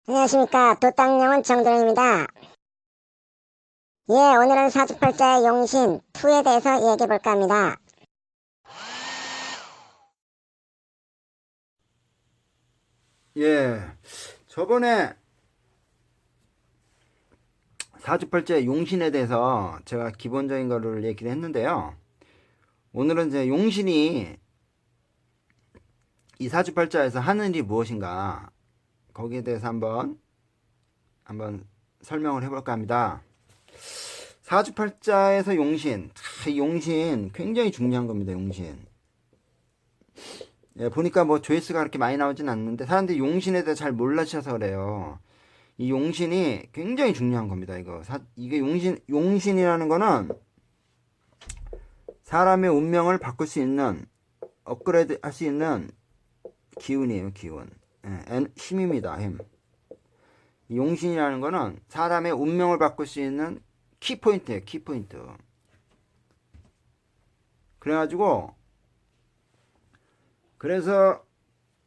안녕하십니까. 도땅령은 정드렁입니다. 예, 오늘은 사주팔자의 용신 2에 대해서 얘기해볼까 합니다. 예, 저번에 사주팔자 용신에 대해서 제가 기본적인 거를 얘기를 했는데요. 오늘은 이제 용신이 이 사주팔자에서 하는 일이 무엇인가 거기에 대해서 한번 설명을 해볼까 합니다. 사주팔자에서 용신, 이 용신 굉장히 중요한 겁니다. 용신. 예, 보니까 뭐 조회수가 그렇게 많이 나오진 않는데 사람들이 용신에 대해 잘 몰라셔서 그래요. 이 용신이 굉장히 중요한 겁니다. 이게 용신이라는 거는 사람의 운명을 바꿀 수 있는, 업그레이드 할 수 있는 기운이에요, 기운. 예, 힘입니다, 힘. 이 용신이라는 거는 사람의 운명을 바꿀 수 있는 키포인트예요, 키포인트. 그래서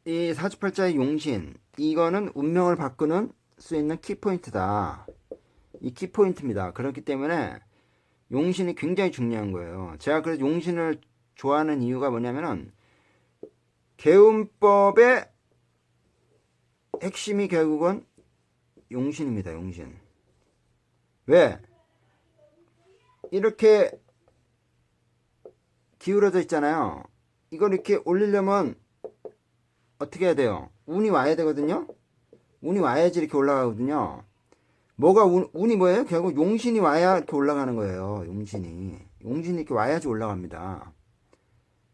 이 사주팔자의 용신, 이거는 운명을 바꾸는 수 있는 키포인트다. 이 키포인트입니다. 그렇기 때문에 용신이 굉장히 중요한 거예요. 제가 그래서 용신을 좋아하는 이유가 뭐냐면은 개운법의 핵심이 결국은 용신입니다. 용신. 왜? 이렇게 기울어져 있잖아요. 이걸 이렇게 올리려면 어떻게 해야 돼요? 운이 와야 되거든요. 운이 와야지 이렇게 올라가거든요. 운이 뭐예요? 결국 용신이 와야 이렇게 올라가는 거예요. 용신이 이렇게 와야지 올라갑니다.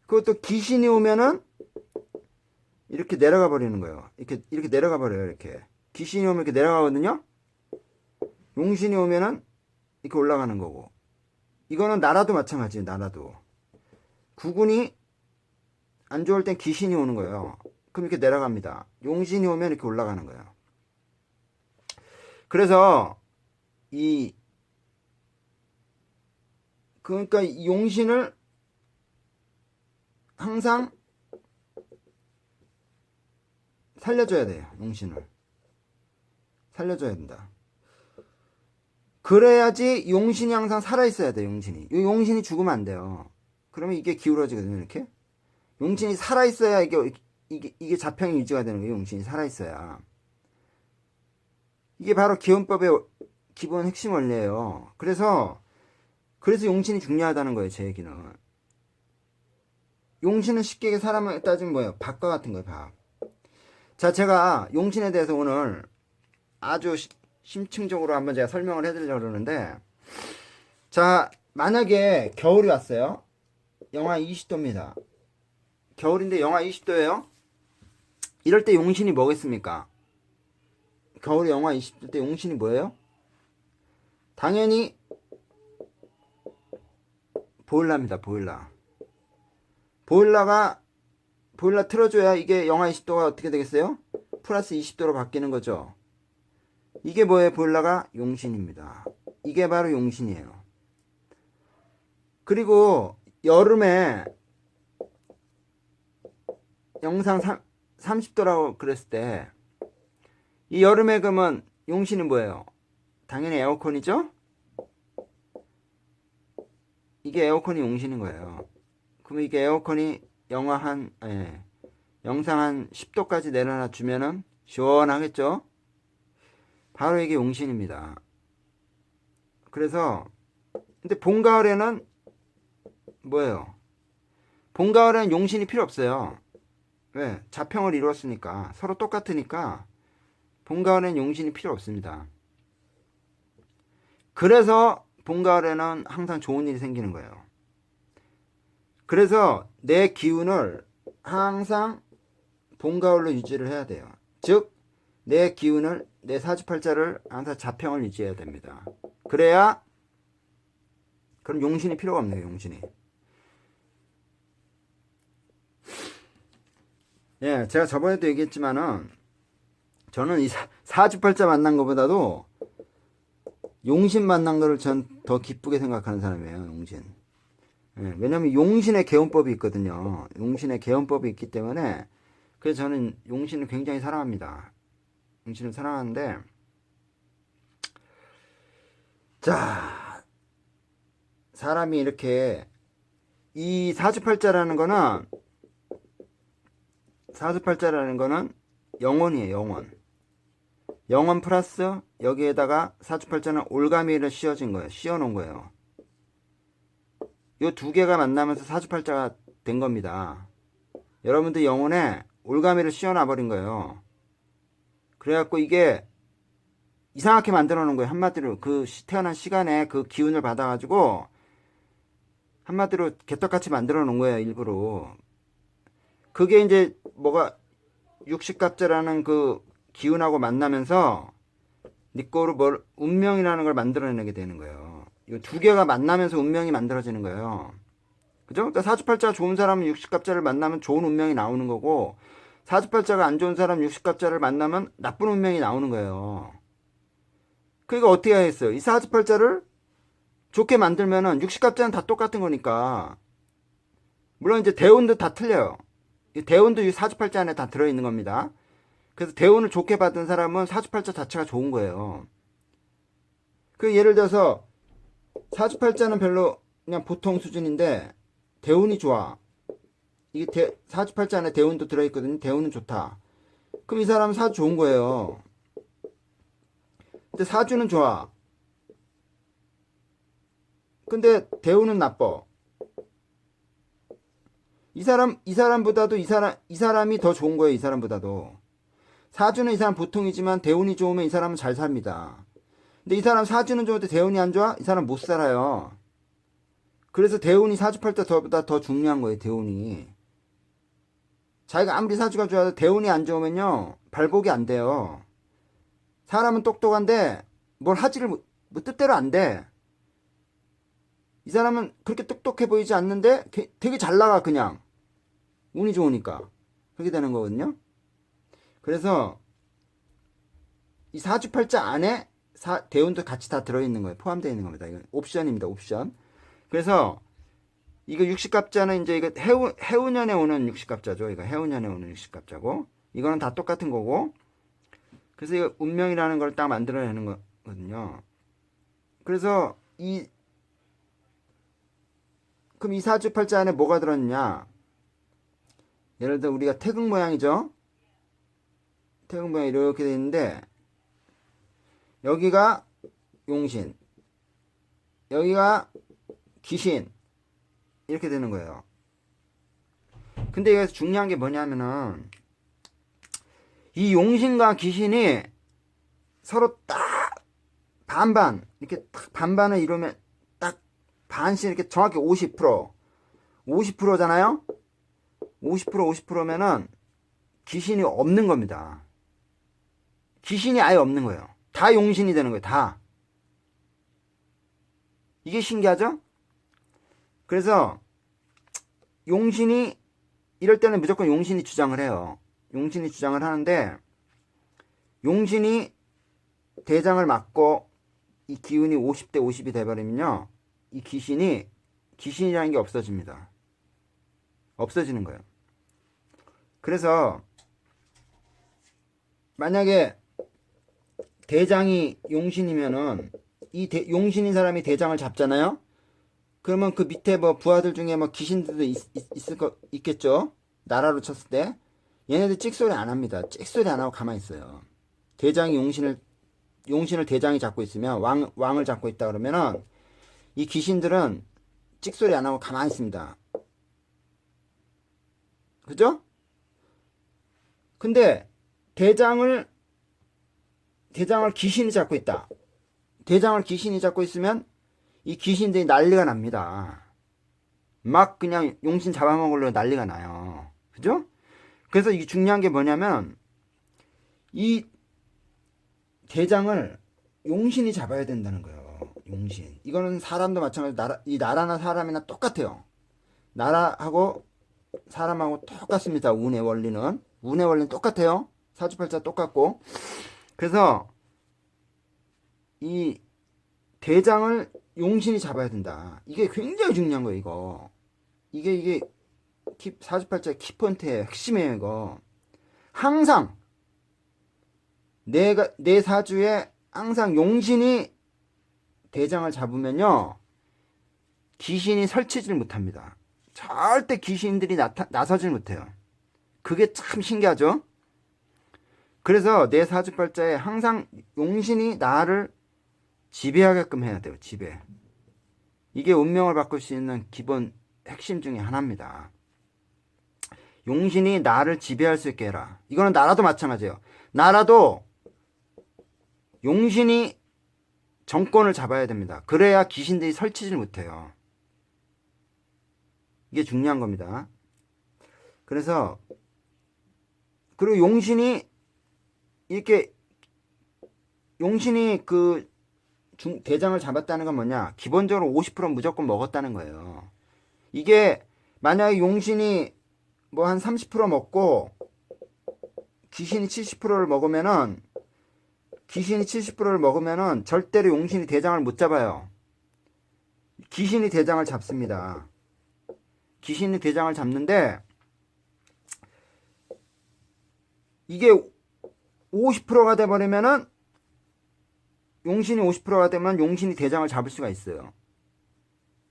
그것도 귀신이 오면은 이렇게 내려가 버리는 거예요. 이렇게 내려가 버려요. 이렇게 귀신이 오면 이렇게 내려가거든요. 용신이 오면은 이렇게 올라가는 거고. 이거는 나라도 마찬가지예요. 나라도 국운이 안 좋을 땐 귀신이 오는 거예요. 그럼 이렇게 내려갑니다. 용신이 오면 이렇게 올라가는 거예요. 그래서 그러니까 이 용신을 항상 살려줘야 돼요. 용신을 살려줘야 된다. 그래야지 용신이 항상 살아있어야 돼요. 용신이 죽으면 안 돼요. 그러면 이게 기울어지거든요. 이렇게 용신이 살아있어야 이게 자평이 유지가 되는 거예요. 용신이 살아있어야. 이게 바로 기원법의 기본 핵심 원리예요. 그래서 용신이 중요하다는 거예요. 제 얘기는. 용신은 쉽게 사람을 따지면 뭐예요? 밥과 같은 거예요. 밥. 자, 제가 용신에 대해서 오늘 아주 심층적으로 한번 제가 설명을 해드리려고 그러는데, 자, 만약에 겨울이 왔어요. 영하 20도입니다. 겨울인데 영하 20도예요. 이럴 때 용신이 뭐겠습니까? 겨울에 영하 20도 때 용신이 뭐예요? 당연히 보일러입니다. 보일러 틀어줘야 이게 영하 20도가 어떻게 되겠어요? 플러스 20도로 바뀌는 거죠. 이게 뭐예요? 보일러가 용신입니다. 이게 바로 용신이에요. 그리고 여름에 영상 30도라고 그랬을 때 이 여름에 그러면 용신이 뭐예요? 당연히 에어컨이죠? 이게 에어컨이 용신인 거예요. 그러면 이게 에어컨이 영상 한 10도까지 내려놔 주면은 시원하겠죠? 바로 이게 용신입니다. 그래서 근데 봄 가을에는 뭐예요? 봄 가을에는 용신이 필요 없어요. 왜? 자평을 이루었으니까 서로 똑같으니까 봄 가을에는 용신이 필요 없습니다. 그래서 봄 가을에는 항상 좋은 일이 생기는 거예요. 그래서 내 기운을 항상 봄 가을로 유지를 해야 돼요. 즉 내 기운을 내 사주팔자를 항상 자평을 유지해야 됩니다. 그럼 용신이 필요가 없네요. 용신이. 예, 제가 저번에도 얘기했지만은 저는 이 사주팔자 만난 것보다도 용신 만난 거를 전 더 기쁘게 생각하는 사람이에요. 용신. 예, 왜냐면 용신의 개운법이 있거든요. 용신의 개운법이 있기 때문에 그래서 저는 용신을 굉장히 사랑합니다. 용신을 사랑하는데, 자, 사람이 이렇게 이 사주팔자라는 거는 영혼이에요. 영혼 플러스 여기에다가 사주팔자는 올가미를 씌워진 거예요. 씌워놓은 거예요. 요 두 개가 만나면서 사주팔자가 된 겁니다. 여러분들 영혼에 올가미를 씌워놔 버린 거예요. 그래갖고 이게 이상하게 만들어 놓은 거예요. 한마디로 그 태어난 시간에 그 기운을 받아가지고 한마디로 개떡같이 만들어 놓은 거예요. 일부러. 그게 이제 뭐가 육식갑자라는 그 기운하고 만나면서 니꼬로 운명이라는 걸 만들어내게 되는 거예요. 이 두 개가 만나면서 운명이 만들어지는 거예요. 그죠? 그러니까 사주팔자가 좋은 사람은 육식갑자를 만나면 좋은 운명이 나오는 거고, 사주팔자가 안 좋은 사람 육식갑자를 만나면 나쁜 운명이 나오는 거예요. 그러니까 어떻게 해야겠어요? 이 사주팔자를 좋게 만들면은 육식갑자는 다 똑같은 거니까. 물론 이제 대운도 다 틀려요. 이 대운도 이 사주팔자 안에 다 들어있는 겁니다. 그래서 대운을 좋게 받은 사람은 사주팔자 자체가 좋은 거예요. 그 예를 들어서 사주팔자는 별로 그냥 보통 수준인데 대운이 좋아. 이게 사주팔자 안에 대운도 들어있거든요. 대운은 좋다. 그럼 이 사람은 사주 좋은 거예요. 근데 사주는 좋아. 근데 대운은 나빠. 이 사람보다도 이 사람이 더 좋은 거예요. 이 사람보다도. 사주는 이 사람 보통이지만 대운이 좋으면 이 사람은 잘 삽니다. 근데 이 사람 사주는 좋은데 대운이 안 좋아? 이 사람 못 살아요. 그래서 대운이 사주팔자보다 더 중요한 거예요. 대운이. 자기가 아무리 사주가 좋아도 대운이 안 좋으면요. 발복이 안 돼요. 사람은 똑똑한데 뭘 하지를 뭐 뜻대로 안 돼. 이 사람은 그렇게 똑똑해 보이지 않는데 되게 잘 나가 그냥. 운이 좋으니까. 그렇게 되는 거거든요. 그래서 이 사주팔자 안에 대운도 같이 다 들어있는 거예요. 포함되어 있는 겁니다. 이건 옵션입니다. 옵션. 그래서 이거 육식갑자는 이제 이거 해운년에 오는 육식갑자죠. 이거 해운년에 오는 육식갑자고, 이거는 다 똑같은 거고. 그래서 이거 운명이라는 걸 딱 만들어내는 거거든요. 그래서 그럼 이 사주팔자 안에 뭐가 들었냐? 예를 들어 우리가 태극 모양이죠. 태극 모양 이렇게 돼 있는데 여기가 용신, 여기가 귀신, 이렇게 되는 거예요. 근데 여기서 중요한 게 뭐냐면은 이 용신과 귀신이 서로 딱 반반, 이렇게 딱 반반을 이루면 딱 반씩 이렇게 정확히 50%잖아요? 50%면은 귀신이 없는 겁니다. 귀신이 아예 없는 거예요. 다 용신이 되는 거예요. 다. 이게 신기하죠? 그래서 용신이 이럴 때는 무조건 용신이 주장을 해요. 용신이 주장을 하는데, 용신이 대장을 맞고 이 기운이 50대 50이 돼버리면요, 이 귀신이라는 게 없어집니다. 없어지는 거예요. 그래서 만약에 대장이 용신이면은 용신인 사람이 대장을 잡잖아요. 그러면 그 밑에 뭐 부하들 중에 뭐 귀신들도 있겠죠. 나라로 쳤을 때 얘네들 찍소리 안 합니다. 찍소리 안 하고 가만히 있어요. 대장이 용신을 대장이 잡고 있으면, 왕을 잡고 있다 그러면은 이 귀신들은 찍소리 안 하고 가만히 있습니다. 그죠? 근데 대장을 귀신이 잡고 있다. 대장을 귀신이 잡고 있으면 이 귀신들이 난리가 납니다. 막 그냥 용신 잡아먹으려고 난리가 나요. 그죠? 그래서 이게 중요한 게 뭐냐면, 이 대장을 용신이 잡아야 된다는 거예요. 용신. 이거는 사람도 마찬가지로 나라나 사람이나 똑같아요. 나라하고 사람하고 똑같습니다. 운의 원리는 똑같아요. 사주팔자 똑같고. 그래서 이 대장을 용신이 잡아야 된다. 이게 굉장히 중요한 거예요. 이게 사주팔자의 키포인트예요. 핵심이에요. 이거 항상 내 사주에 항상 용신이 대장을 잡으면요, 귀신이 설치질 못합니다. 절대 귀신들이 나서질 못해요. 그게 참 신기하죠? 그래서 내 사주팔자에 항상 용신이 나를 지배하게끔 해야 돼요. 지배. 이게 운명을 바꿀 수 있는 기본 핵심 중에 하나입니다. 용신이 나를 지배할 수 있게 해라. 이거는 나라도 마찬가지예요. 나라도 용신이 정권을 잡아야 됩니다. 그래야 귀신들이 설치질 못해요. 이게 중요한 겁니다. 그래서 그리고 용신이 이렇게 용신이 그 대장을 잡았다는 건 뭐냐? 기본적으로 50% 무조건 먹었다는 거예요. 이게 만약에 용신이 뭐 한 30% 먹고 귀신이 70%를 먹으면은 귀신이 70%를 먹으면은 절대로 용신이 대장을 못 잡아요. 귀신이 대장을 잡습니다. 귀신이 대장을 잡는데 이게 50%가 돼버리면은 용신이 50%가 되면 용신이 대장을 잡을 수가 있어요.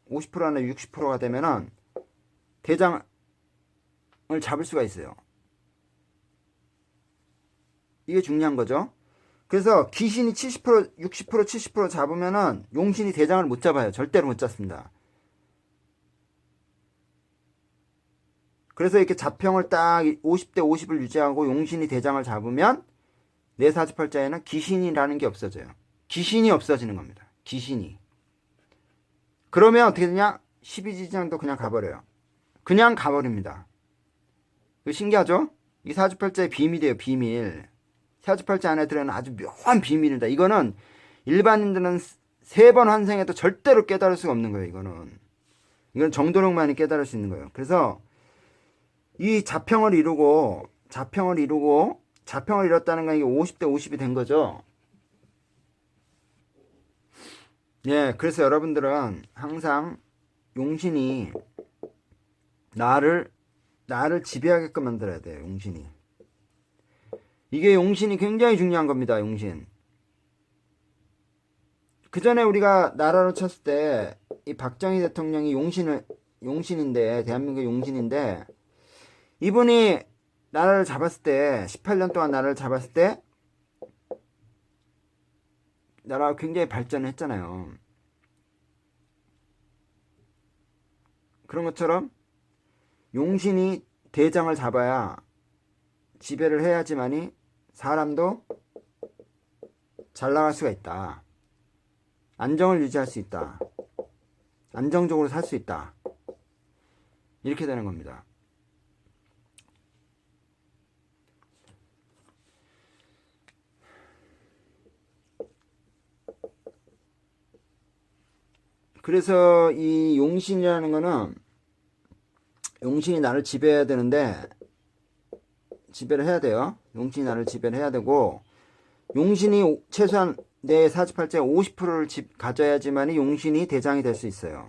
50%나 60%가 되면은 대장을 잡을 수가 있어요. 이게 중요한 거죠. 그래서 귀신이 70%, 60%, 70% 잡으면은 용신이 대장을 못 잡아요. 절대로 못 잡습니다. 그래서 이렇게 자평을 딱 50대 50을 유지하고 용신이 대장을 잡으면 내 사주팔자에는 귀신이라는 게 없어져요. 귀신이 없어지는 겁니다. 귀신이. 그러면 어떻게 되냐? 12지장도 그냥 가버려요. 그냥 가버립니다. 이거 신기하죠? 이 사주팔자의 비밀이에요. 비밀. 사주팔자 안에 들어있는 아주 묘한 비밀입니다. 이거는 일반인들은 3번 환생해도 절대로 깨달을 수가 없는 거예요. 이건 정도령만이 깨달을 수 있는 거예요. 그래서 이 자평을 이루고 자평을 이뤘다는 건 이게 50대 50이 된 거죠. 예, 그래서 여러분들은 항상 용신이 나를 지배하게끔 만들어야 돼요. 용신이. 이게 용신이 굉장히 중요한 겁니다. 용신. 그 전에 우리가 나라로 쳤을 때 이 박정희 대통령이 용신인데 대한민국 용신인데 이분이 나라를 잡았을 때 18년 동안 나라를 잡았을 때 나라가 굉장히 발전을 했잖아요. 그런 것처럼 용신이 대장을 잡아야 지배를 해야지만이 사람도 잘 나갈 수가 있다. 안정을 유지할 수 있다. 안정적으로 살 수 있다. 이렇게 되는 겁니다. 그래서 이 용신이라는 거는 용신이 나를 지배해야 되는데 지배를 해야 돼요. 용신이 나를 지배를 해야 되고 용신이 최소한 내 사주팔자의 50%를 가져야지만 용신이 대장이 될 수 있어요.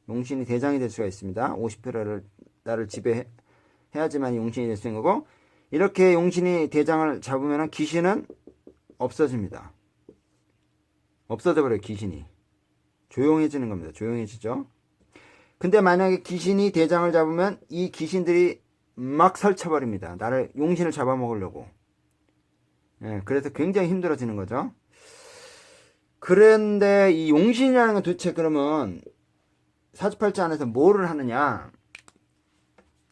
용신이 대장이 될 수가 있습니다. 50%를 나를 지배해야지만 용신이 될 수 있는 거고 이렇게 용신이 대장을 잡으면 귀신은 없어집니다. 없어져 버려요. 귀신이. 조용해지는 겁니다. 조용해지죠. 근데 만약에 귀신이 대장을 잡으면 이 귀신들이 막 설쳐버립니다. 나를 용신을 잡아먹으려고. 예, 그래서 굉장히 힘들어지는 거죠. 그런데 이 용신이라는 건 도대체 그러면 사주팔자 안에서 뭐를 하느냐?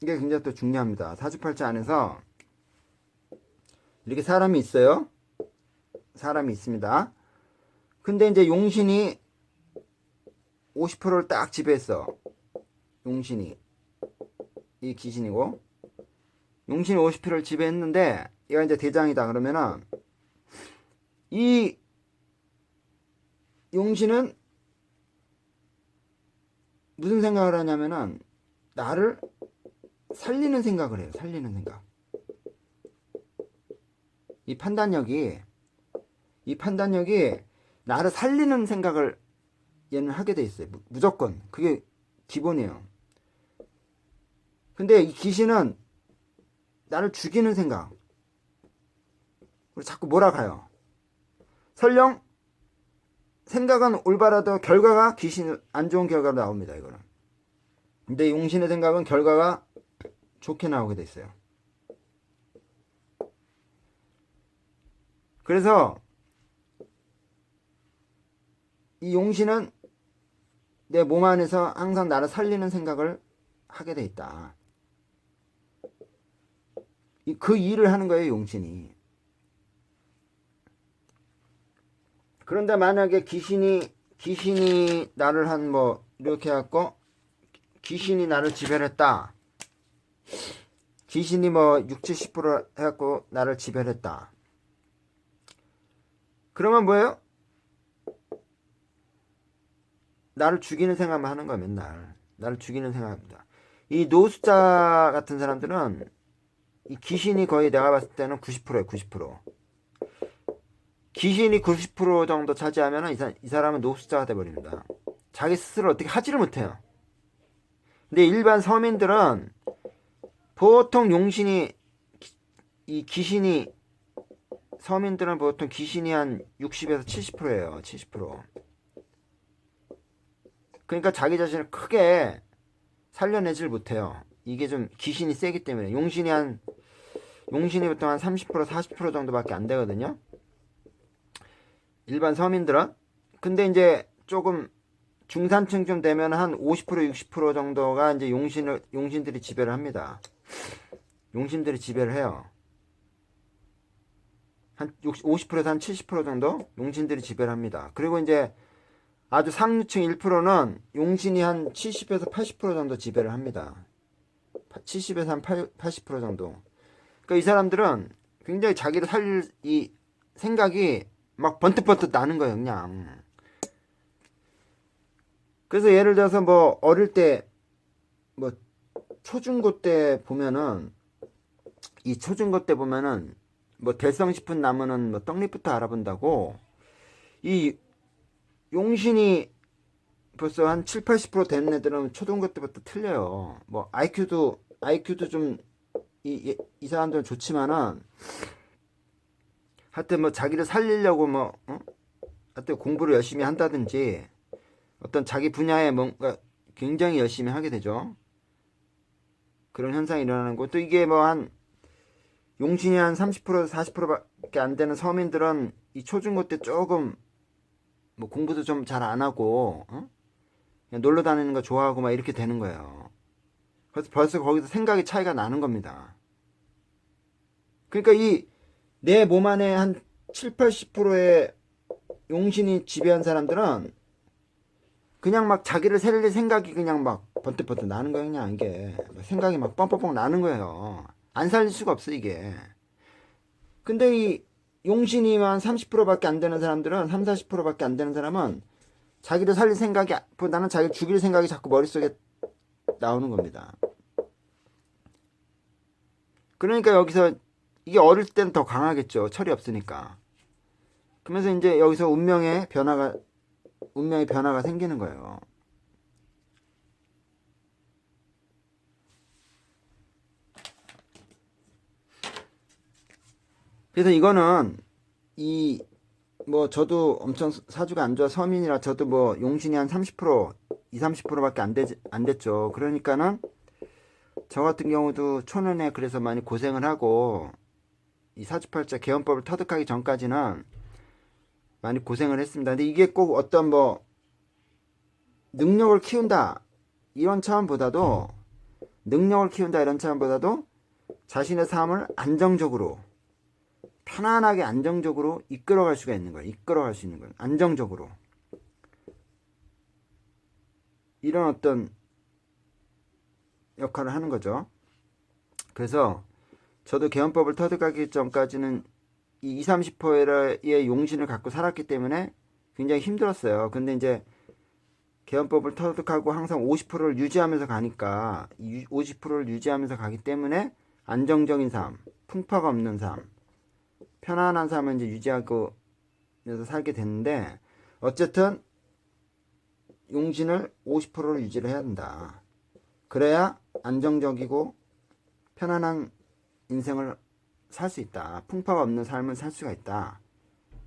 이게 굉장히 또 중요합니다. 사주팔자 안에서 이렇게 사람이 있어요. 사람이 있습니다. 근데 이제 용신이 50%를 딱 지배했어. 용신이. 이 귀신이고. 용신이 50%를 지배했는데 얘가 이제 대장이다 그러면은 이 용신은 무슨 생각을 하냐면은 나를 살리는 생각을 해요. 살리는 생각. 이 판단력이 나를 살리는 생각을 얘는 하게 돼 있어요. 무조건. 그게 기본이에요. 근데 이 귀신은 나를 죽이는 생각. 그리고 자꾸 몰아가요. 설령 생각은 올바라도 결과가 귀신 안 좋은 결과로 나옵니다. 이거는. 근데 용신의 생각은 결과가 좋게 나오게 돼 있어요. 그래서 이 용신은 내 몸 안에서 항상 나를 살리는 생각을 하게 돼 있다. 그 일을 하는 거예요, 용신이. 그런데 만약에 귀신이 나를 한 뭐 이렇게 해갖고 귀신이 나를 지배를 했다. 귀신이 뭐 60, 70% 해갖고 나를 지배를 했다. 그러면 뭐예요? 나를 죽이는 생각만 하는 거야, 맨날. 나를 죽이는 생각입니다. 이 노숙자 같은 사람들은 이 귀신이 거의 내가 봤을 때는 90%예요, 90%. 귀신이 90% 정도 차지하면 이 사람은 노숙자가 돼버립니다. 자기 스스로 어떻게 하지를 못해요. 근데 일반 서민들은 보통 서민들은 보통 귀신이 한 60에서 70%예요. 70%. 그러니까 자기 자신을 크게 살려내질 못해요. 이게 좀 귀신이 세기 때문에. 용신이 보통 한 30%, 40% 정도밖에 안 되거든요. 일반 서민들은. 근데 이제 조금 중산층 되면 한 50%, 60% 정도가 이제 용신들이 지배를 합니다. 용신들이 지배를 해요. 한 50%에서 한 70% 정도 용신들이 지배를 합니다. 그리고 이제 아주 상류층 1%는 용신이 한 70에서 80% 정도 지배를 합니다. 70에서 한 80% 정도. 그러니까 이 사람들은 굉장히 자기를 살릴 이 생각이 막 번뜩번뜩 나는 거예요, 그냥. 그래서 예를 들어서 뭐 어릴 때 뭐 초중고 때 보면은 뭐 될성 싶은 나무는 뭐 떡잎부터 알아본다고 이 용신이 벌써 한 7, 80% 되는 애들은 초등고 때부터 틀려요. 뭐 IQ도 좀 이 사람들은 좋지만은 하여튼 뭐 자기를 살리려고 하여튼 공부를 열심히 한다든지 어떤 자기 분야에 뭔가 굉장히 열심히 하게 되죠. 그런 현상이 일어나는 거. 또 이게 뭐 한 용신이 한 30%, 40%밖에 안 되는 서민들은 이 초중고 때 조금 뭐 공부도 좀 잘 안 하고 그냥 놀러 다니는 거 좋아하고 막 이렇게 되는 거예요. 그래서 벌써 거기서 생각의 차이가 나는 겁니다. 그러니까 이 내 몸 안에 한 7, 80%의 용신이 지배한 사람들은 그냥 막 자기를 살릴 생각이 그냥 막 번뜩번뜩 나는 거예요. 그냥 이게 생각이 막 뻥뻥뻥 나는 거예요. 안 살릴 수가 없어 이게. 근데 이 용신이만 30%밖에 안 되는 사람들은 3, 40%밖에 안 되는 사람은 자기를 살릴 생각이 나는 자기를 죽일 생각이 자꾸 머릿속에 나오는 겁니다. 그러니까 여기서 이게 어릴 때는 더 강하겠죠. 철이 없으니까. 그러면서 이제 여기서 운명의 변화가 생기는 거예요. 그래서 이거는 뭐 저도 엄청 사주가 안 좋아 서민이라 저도 뭐 용신이 한 30%, 20, 30%밖에 안 됐죠. 그러니까는 저 같은 경우도 초년에 그래서 많이 고생을 하고 이 사주팔자 개헌법을 터득하기 전까지는 많이 고생을 했습니다. 근데 이게 꼭 어떤 뭐 능력을 키운다 이런 차원보다도 자신의 삶을 안정적으로 편안하게 안정적으로 이끌어갈 수 있는 거예요. 안정적으로. 이런 어떤 역할을 하는 거죠. 그래서 저도 개헌법을 터득하기 전까지는 이 20, 30%의 용신을 갖고 살았기 때문에 굉장히 힘들었어요. 근데 이제 개헌법을 터득하고 항상 50%를 유지하면서 가니까 50%를 유지하면서 가기 때문에 안정적인 삶, 풍파가 없는 삶, 편안한 삶을 이제 유지하고 살게 됐는데 어쨌든 용신을 50%를 유지를 해야 된다. 그래야 안정적이고 편안한 인생을 살 수 있다. 풍파가 없는 삶을 살 수가 있다.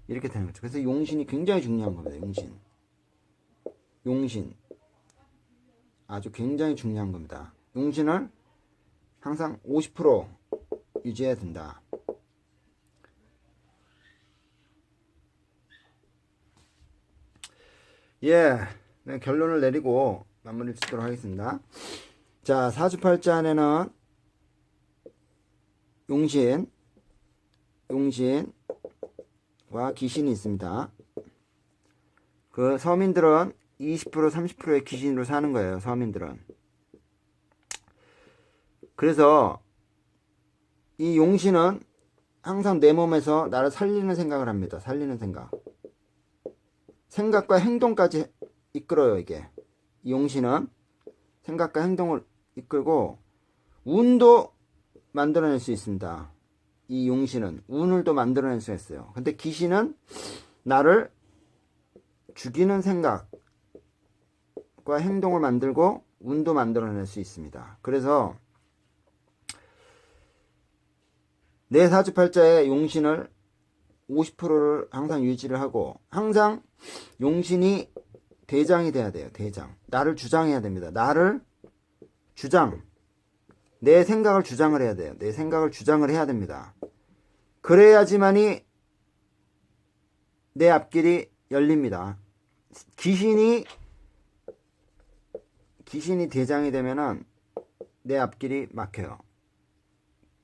이렇게 되는 거죠. 그래서 용신이 굉장히 중요한 겁니다. 용신 아주 굉장히 중요한 겁니다. 용신을 항상 50% 유지해야 된다. 예, 네, 결론을 내리고 마무리 짓도록 하겠습니다. 자, 사주팔자에는 용신과 귀신이 있습니다. 그 서민들은 20% 30%의 귀신으로 사는 거예요. 서민들은. 그래서 이 용신은 항상 내 몸에서 나를 살리는 생각을 합니다. 살리는 생각. 생각과 행동까지 이끌어요. 이게 이 용신은 생각과 행동을 이끌고 운도 만들어낼 수 있습니다. 이 용신은 운을 또 만들어낼 수 있어요. 근데 귀신은 나를 죽이는 생각과 행동을 만들고 운도 만들어낼 수 있습니다. 그래서 내 사주팔자의 용신을 50%를 항상 유지를 하고 항상 용신이 대장이 돼야 돼요. 대장. 나를 주장해야 됩니다. 나를 주장. 내 생각을 주장을 해야 돼요. 내 생각을 주장을 해야 됩니다. 그래야지만이 내 앞길이 열립니다. 귀신이 대장이 되면은 내 앞길이 막혀요.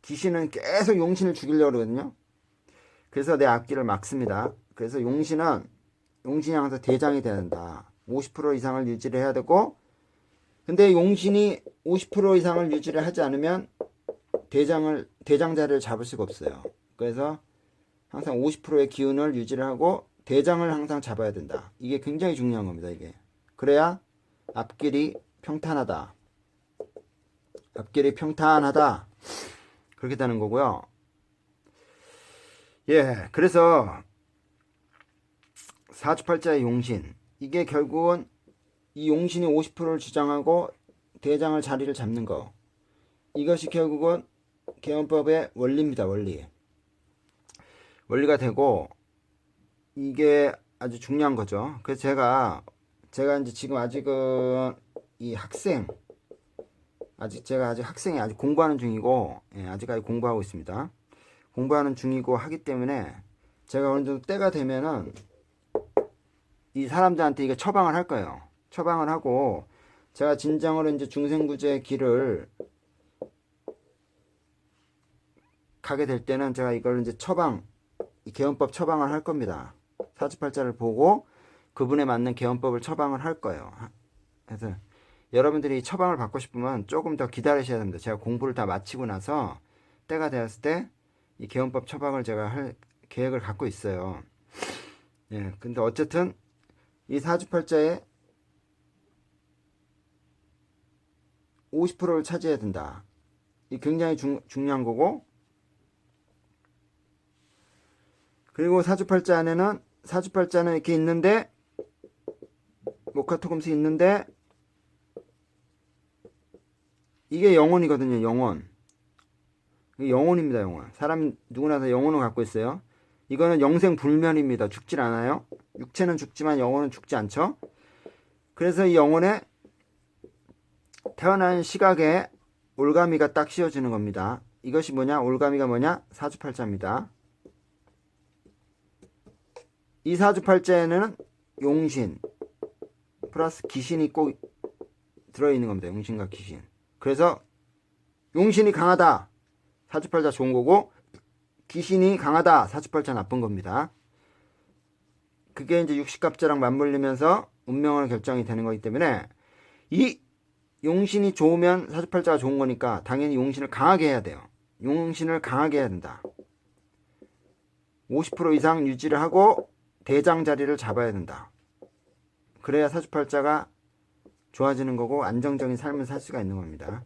귀신은 계속 용신을 죽이려고 그러거든요. 그래서 내 앞길을 막습니다. 그래서 용신이 항상 대장이 돼야 된다. 50% 이상을 유지를 해야 되고, 근데 용신이 50% 이상을 유지를 하지 않으면 대장 자리를 잡을 수가 없어요. 그래서 항상 50%의 기운을 유지를 하고 대장을 항상 잡아야 된다. 이게 굉장히 중요한 겁니다. 이게 그래야 앞길이 평탄하다. 그렇게 되는 거고요. 예, 그래서 사주팔자의 용신, 이게 결국은 이 용신이 50%를 주장하고 대장을 자리를 잡는 거, 이것이 결국은 개헌법의 원리입니다. 원리가 되고 이게 아주 중요한 거죠. 그래서 제가 이제 지금 아직은 이 제가 아직 학생이 아직 공부하는 중이고, 예, 아직까지 공부하고 있습니다. 공부하는 중이고 하기 때문에 제가 어느 정도 때가 되면은 이 사람들한테 이게 처방을 할 거예요. 처방을 하고 제가 진정으로 이제 중생구제의 길을 가게 될 때는 제가 이걸 이제 이 개헌법 처방을 할 겁니다. 사주팔자를 보고 그분에 맞는 개헌법을 처방을 할 거예요. 그래서 여러분들이 처방을 받고 싶으면 조금 더 기다리셔야 됩니다. 제가 공부를 다 마치고 나서 때가 되었을 때 이 개헌법 처방을 제가 할 계획을 갖고 있어요. 예, 근데 어쨌든 이 사주팔자에 50%를 차지해야 된다. 이 굉장히 중요한 거고, 그리고 사주팔자는 이렇게 있는데 목화토금수 있는데 이게 영혼이거든요. 영혼입니다. 영혼. 사람 누구나 다 영혼을 갖고 있어요. 이거는 영생불멸입니다. 죽질 않아요. 육체는 죽지만 영혼은 죽지 않죠. 그래서 이 영혼에 태어난 시각에 올가미가 딱 씌워지는 겁니다. 이것이 뭐냐? 올가미가 뭐냐? 사주팔자입니다. 이 사주팔자에는 용신 플러스 귀신이 꼭 들어있는 겁니다. 용신과 귀신. 그래서 용신이 강하다. 사주팔자 좋은 거고, 귀신이 강하다. 사주팔자 나쁜 겁니다. 그게 이제 육식갑자랑 맞물리면서 운명을 결정이 되는 거기 때문에 이 용신이 좋으면 사주팔자가 좋은 거니까 당연히 용신을 강하게 해야 돼요. 용신을 강하게 해야 된다. 50% 이상 유지를 하고 대장 자리를 잡아야 된다. 그래야 사주팔자가 좋아지는 거고 안정적인 삶을 살 수가 있는 겁니다.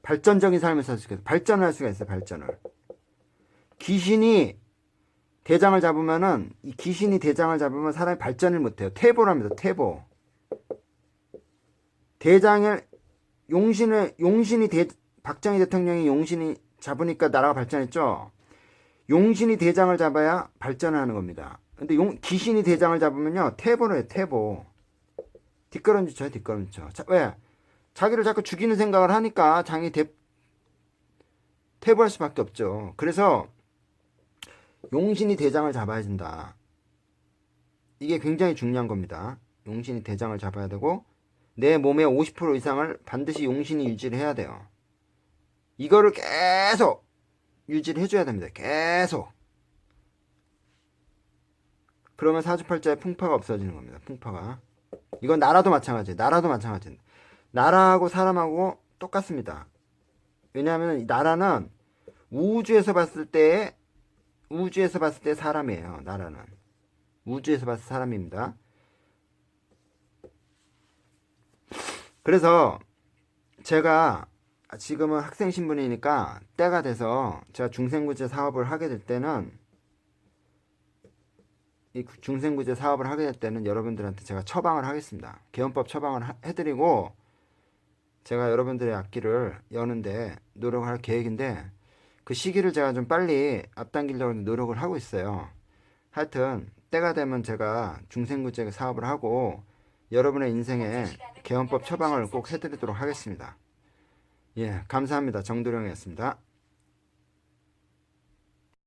발전적인 삶을 살 수가 있어요. 발전을 할 수가 있어요. 발전을. 귀신이 대장을 잡으면은 이 귀신이 대장을 잡으면 사람이 발전을 못해요. 퇴보랍니다. 퇴보. 박정희 대통령이 용신이 잡으니까 나라가 발전했죠. 용신이 대장을 잡아야 발전하는 겁니다. 근데 귀신이 대장을 잡으면요, 퇴보를 해요, 퇴보. 뒷걸음질 쳐요, 뒷걸음질 쳐. 왜? 자기를 자꾸 죽이는 생각을 하니까 장이 퇴보할 수밖에 없죠. 그래서 용신이 대장을 잡아야 된다. 이게 굉장히 중요한 겁니다. 용신이 대장을 잡아야 되고, 내 몸의 50% 이상을 반드시 용신이 유지를 해야 돼요. 이거를 계속 유지를 해줘야 됩니다. 계속. 그러면 사주팔자에 풍파가 없어지는 겁니다. 풍파가. 이건 나라도 마찬가지예요. 나라도 마찬가지예요. 나라하고 사람하고 똑같습니다. 왜냐하면 나라는 우주에서 봤을 때 사람이에요. 나라는 우주에서 봤을 때 사람입니다. 그래서 제가 지금은 학생 신분이니까 때가 돼서 제가 중생구제 사업을 하게 될 때는, 이 중생구제 사업을 하게 될 때는 여러분들한테 제가 처방을 하겠습니다. 개헌법 처방을 해드리고 제가 여러분들의 앞길을 여는데 노력을 할 계획인데, 그 시기를 제가 좀 빨리 앞당기려고 노력을 하고 있어요. 하여튼 때가 되면 제가 중생구제 사업을 하고 여러분의 인생에 개헌법 처방을 꼭 해드리도록 하겠습니다. 예, 감사합니다. 정도령이었습니다.